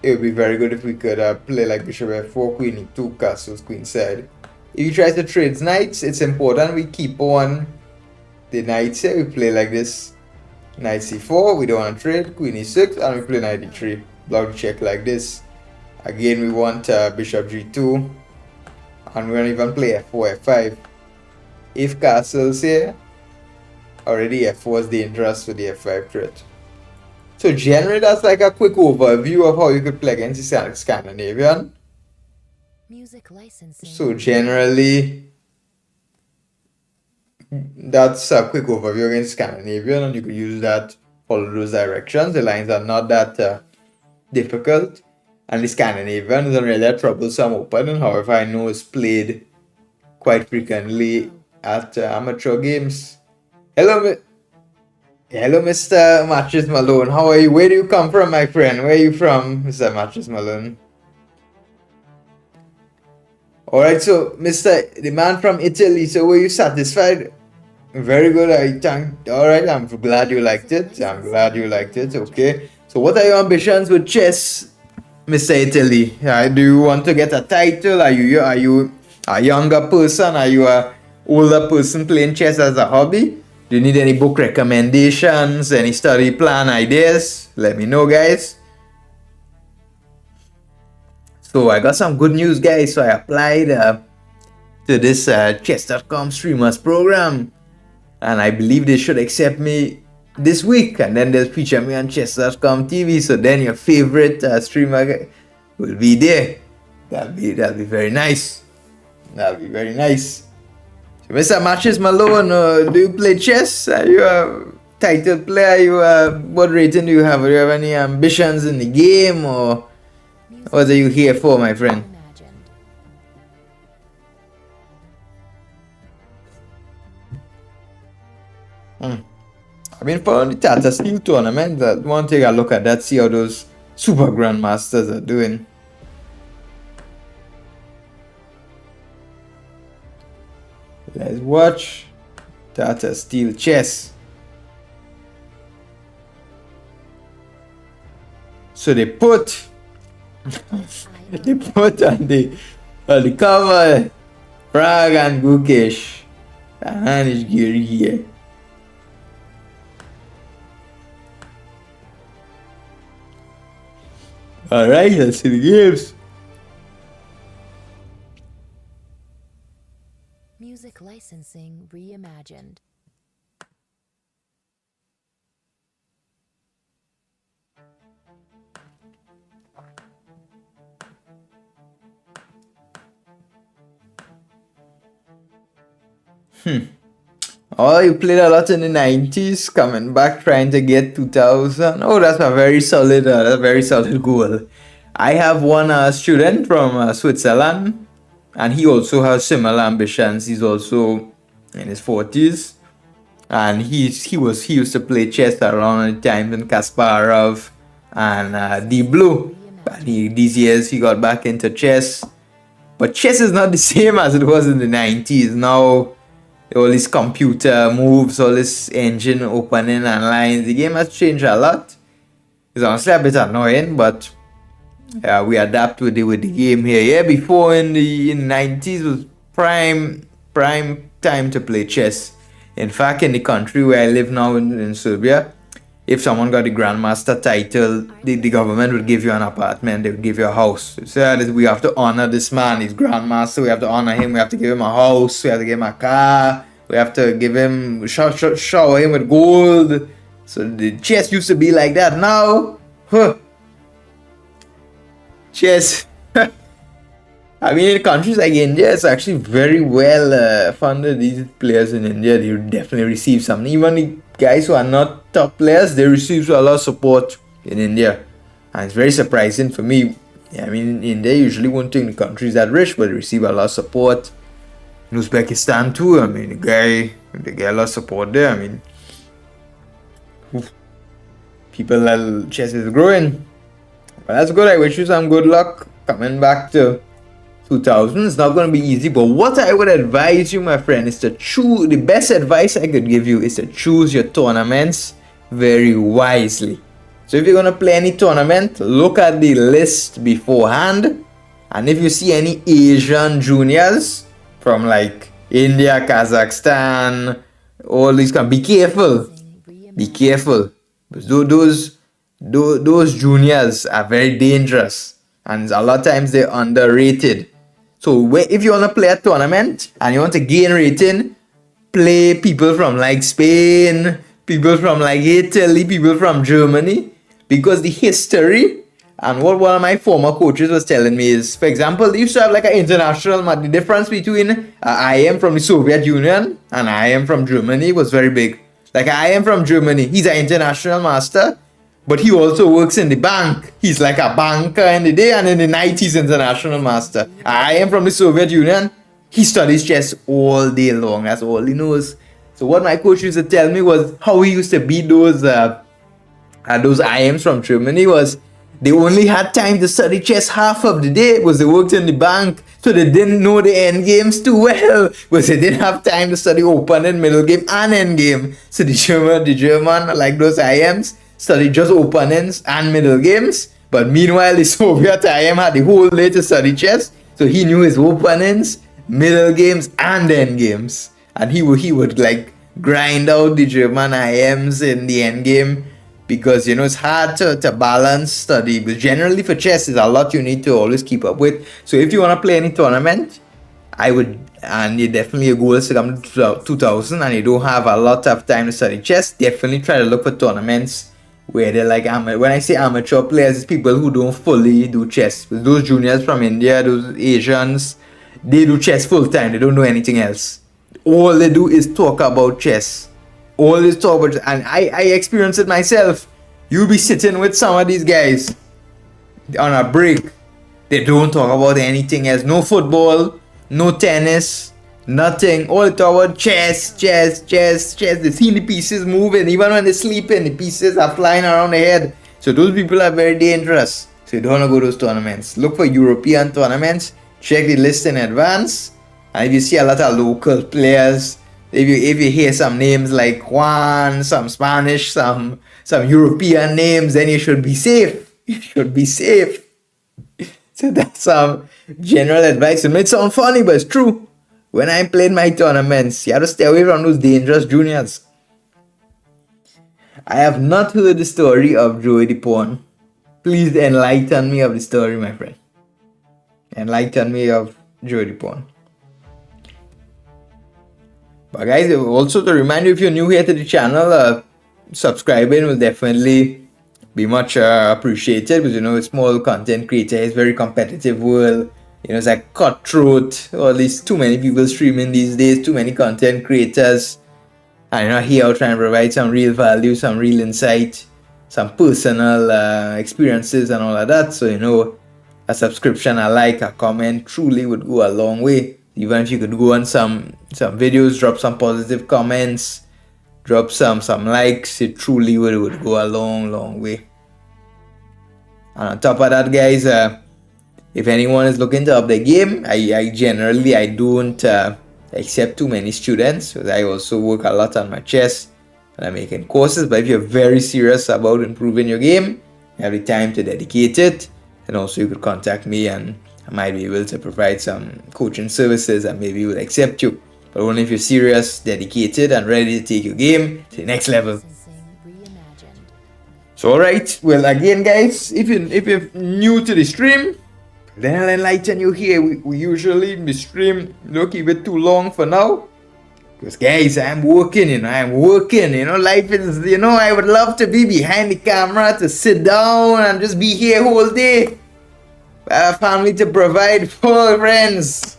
It would be very good if we could play like bishop f4, queen e2, castles queenside. If you try to trade knights, it's important we keep on the knights here. We play like this: knight c4, we don't want to trade, queen e6, and we play knight e3. Block check like this. Again, we want bishop g2, and we're gonna even play f4, f5. If castles here, already f4 is dangerous with the f5 threat. So generally, that's like a quick overview of how you could play against the Scandinavian. Music licensing. So generally, that's a quick overview against Scandinavian, and you could use that, follow those directions. The lines are not that difficult, and the Scandinavian isn't really a troublesome opening. However, I know it's played quite frequently at amateur games. Hello, Mr. Matches Malone. How are you? Where do you come from, my friend? Where are you from, Mr. Matches Malone? Alright, so the man from Italy, so were you satisfied? Very good, alright, I'm glad you liked it. Okay. So what are your ambitions with chess, Mr. Italy? Do you want to get a title? Are you a younger person? Are you a older person playing chess as a hobby? Do you need any book recommendations, any study plan ideas? Let me know, guys. So I got some good news, guys. So I applied to this chess.com streamers program, and I believe they should accept me this week, and then they'll feature me on chess.com TV. So then your favorite streamer will be there. That'll be very nice. That'll be very nice. So Mr. Matches Malone, do you play chess? Are you a title player? What rating do you have? Do you have any ambitions in the game, or what are you here for, my friend? I've been following the Tata Steel tournament. I want to take a look at that, see how those super grandmasters are doing. Let's watch Tata Steel chess. So they put on the cover Prague and Gukesh and Hanish Giri here. Alright, let's see the games. Music licensing reimagined. Oh, you played a lot in the 90s, coming back trying to get 2000. Oh, that's a very solid goal. I have one student from Switzerland, and he also has similar ambitions. He's also in his 40s, and he used to play chess around the time in Kasparov and Deep Blue. But these years he got back into chess. But chess is not the same as it was in the 90s. Now all this computer moves, all this engine opening and lines, the game has changed a lot. It's honestly a bit annoying, but we adapt with the game here. Yeah, before in the 90s was prime time to play chess. In fact, in the country where I live now in Serbia, if someone got the grandmaster title, the government would give you an apartment, they would give you a house. So we have to honor this man, he's grandmaster, we have to honor him, we have to give him a house, we have to give him a car, we have to give him, shower him with gold. So the chess used to be like that. Now, chess, I mean, in countries like India, it's actually very well funded. These players in India, they definitely receive something. Even the guys who are not top players, they receive a lot of support in India. And it's very surprising for me Yeah, I mean, India usually won't think the country is that rich, but they receive a lot of support. In Uzbekistan too, I mean, they get a lot of support there. I mean, people, chess is growing. But that's good. I wish you some good luck coming back to 2000. It's not going to be easy, but what I would advise you, my friend, is to choose. The best advice I could give you is to choose your tournaments very wisely. So if you're going to play any tournament, look at the list beforehand, and if you see any Asian juniors from like India, Kazakhstan, all these be careful. Be careful. Because those juniors are very dangerous, and a lot of times they're underrated. So if you want to play a tournament and you want to gain rating, play people from like Spain, people from like Italy, people from Germany, because the history and what one of my former coaches was telling me is, for example, they used to have like an international match. The difference between I am from the Soviet Union and I am from Germany was very big. Like I am from Germany, he's an international master, but he also works in the bank. He's like a banker in the day, and in the night he's international master. I am from the Soviet Union. He studies chess all day long. That's all he knows. So what my coach used to tell me was how he used to beat those IMs from Germany was they only had time to study chess half of the day because they worked in the bank. So they didn't know the end games too well because they didn't have time to study opening, middle game, and end game. So the German, like those IMs, studied just openings and middle games. But meanwhile, the Soviet IM had the whole day to study chess. So he knew his openings, middle games, and end games. And he would like grind out the German IMs in the end game, because it's hard to balance study. But generally for chess, there's a lot you need to always keep up with. So if you want to play any tournament, and you definitely your goal is to come to 2000 and you don't have a lot of time to study chess, definitely try to look for tournaments where they're like when I say amateur players, it's people who don't fully do chess. But those juniors from India, those Asians, they do chess full time. They don't know anything else. All they do is talk about chess. All this talk about, and I experienced it myself. You'll be sitting with some of these guys on a break. They don't talk about anything else. No football, no tennis, nothing. All they talk about chess. They see the pieces moving. Even when they're sleeping, the pieces are flying around their head. So those people are very dangerous. So you don't want to go to those tournaments. Look for European tournaments. Check the list in advance. And if you see a lot of local players, if you hear some names like Juan, some Spanish, some European names, then you should be safe. You should be safe. So that's some general advice. It may sound funny, but it's true. When I played my tournaments, you have to stay away from those dangerous juniors. I have not heard the story of Joey the Pawn. Please enlighten me of the story, my friend. Enlighten me of Joey the Pawn. But guys, also to remind you, if you're new here to the channel, subscribing will definitely be much appreciated, because a small content creator is very competitive world. It's like cutthroat, or at least too many people streaming these days, too many content creators. And here I'll try and provide some real value, some real insight, some personal experiences and all of that. So a subscription, a comment truly would go a long way. Even if you could go on some videos, drop some positive comments, drop some likes, it truly would go a long way. And on top of that, guys, if anyone is looking to up their game, I generally don't accept too many students, because I also work a lot on my chess and I'm making courses. But if you're very serious about improving your game, you have the time to dedicate it, and also you could contact me and I might be able to provide some coaching services and maybe we'll accept you. But only if you're serious, dedicated, and ready to take your game to the next level. So alright, well again guys, if you're new to the stream, then I'll enlighten you here. We usually the stream don't keep it too long for now. Because guys, I'm working, life is, I would love to be behind the camera, to sit down and just be here whole day. I have family to provide for, friends.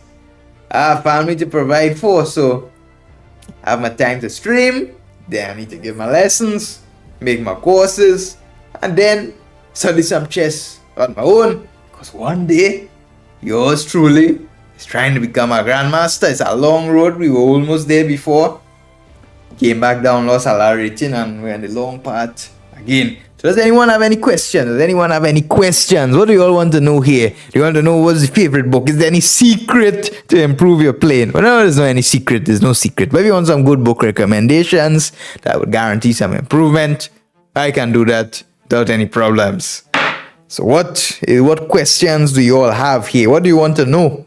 I have family to provide for, so I have my time to stream. Then I need to give my lessons, make my courses, and then study some chess on my own. Because one day, yours truly is trying to become a grandmaster. It's a long road. We were almost there before. Came back down, lost a lot of rating, and we're in the long part again. So does anyone have any questions? Does anyone have any questions? What do you all want to know here? Do you want to know what's your favorite book? Is there any secret to improve your playing? Well, no, there's no any secret. There's no secret. But if you want some good book recommendations that would guarantee some improvement, I can do that without any problems. So what questions do you all have here? What do you want to know?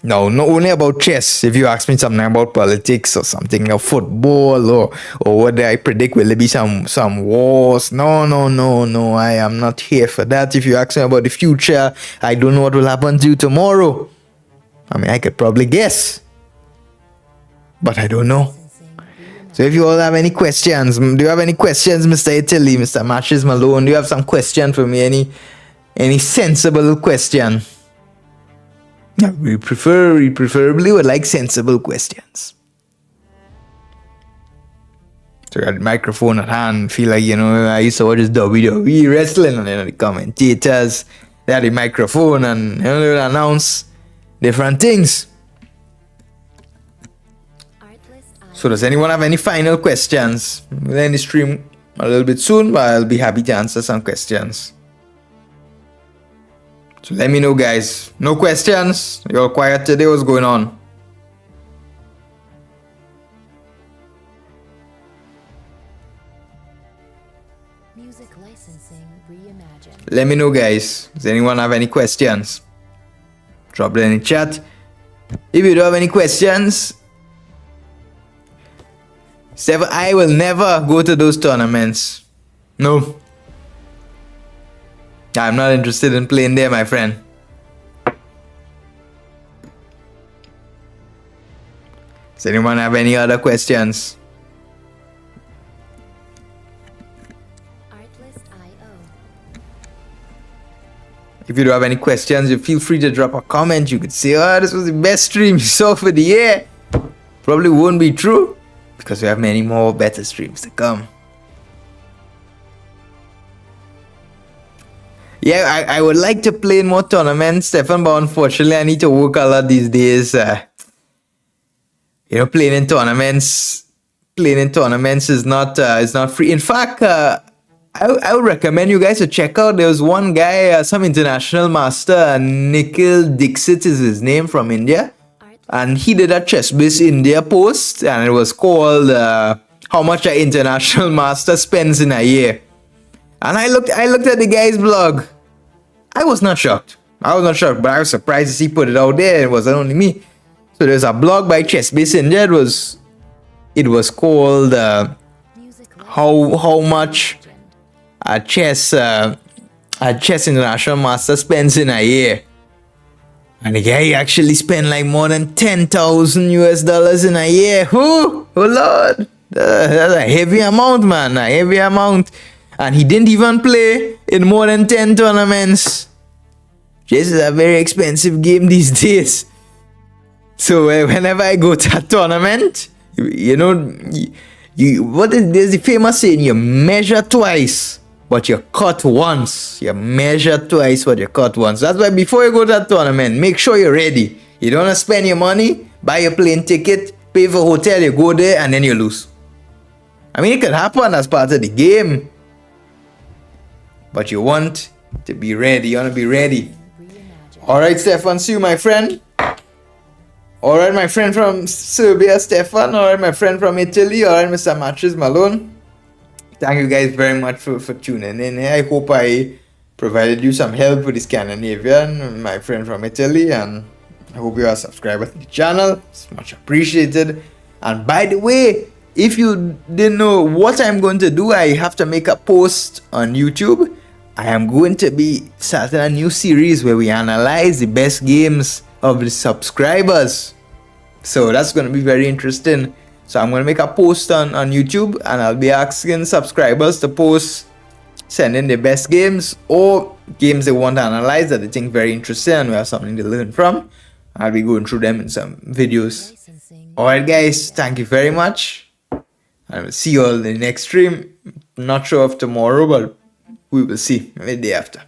No, not only about chess. If you ask me something about politics or something about football or what do I predict, will there be some wars? No. I am not here for that. If you ask me about the future, I don't know what will happen to you tomorrow. I mean, I could probably guess, but I don't know. So if you all have any questions, do you have any questions, Mr. Italy, Mr. Matches Malone? Do you have some question for me? Any sensible question? Yeah, we preferably would like sensible questions. So I got the microphone at hand, feel like, I used to watch this WWE wrestling, and the commentators, they had the microphone, and they would announce different things. So does anyone have any final questions? We'll end the stream a little bit soon, but I'll be happy to answer some questions. So let me know, guys. No questions? You're quiet today. What's going on? Music licensing reimagined. Let me know, guys. Does anyone have any questions? Drop it in the chat. If you don't have any questions, I will never go to those tournaments. No. I'm not interested in playing there, my friend. Does anyone have any other questions? If you don't have any questions, you feel free to drop a comment. You could say, oh, this was the best stream you saw for the year. Probably won't be true, because we have many more better streams to come. Yeah, I would like to play in more tournaments, Stefan, but unfortunately I need to work a lot these days. Playing in tournaments is not free. In fact, I would recommend you guys to check out. There was one guy, some international master, Nikhil Dixit is his name, from India, and he did a ChessBase India post, and it was called "How Much an International Master Spends in a Year." And I looked at the guy's blog. I was not shocked, but I was surprised to see he put it out there. It wasn't only me. So there's a blog by ChessBase India. It was called "How Much a Chess International Master Spends in a Year." And the guy actually spent like more than $10,000 in a year. Oh Lord, that's a heavy amount, man. A heavy amount. And he didn't even play in more than 10 tournaments. Chess is a very expensive game these days. So whenever I go to a tournament, there's the famous saying, you measure twice, but you cut once. You measure twice, but you cut once. That's why before you go to a tournament, make sure you're ready. You don't want to spend your money, buy your plane ticket, pay for hotel, you go there, and then you lose. I mean, it could happen as part of the game. But you want to be ready. You want to be ready. Alright, Stefan. See you, my friend. Alright, my friend from Serbia, Stefan. Alright, my friend from Italy. Alright, Mr. Matches Malone. Thank you guys very much for tuning in. I hope I provided you some help with the Scandinavian, my friend from Italy. And I hope you are a subscriber to the channel. It's much appreciated. And by the way, if you didn't know what I'm going to do, I have to make a post on YouTube. I am going to be starting a new series where we analyze the best games of the subscribers. So that's going to be very interesting. So I'm going to make a post on YouTube, and I'll be asking subscribers to post, send in their best games or games they want to analyze that they think very interesting and we have something to learn from. I'll be going through them in some videos. Alright guys, thank you very much. I will see you all in the next stream. Not sure of tomorrow, but we will see maybe the day after.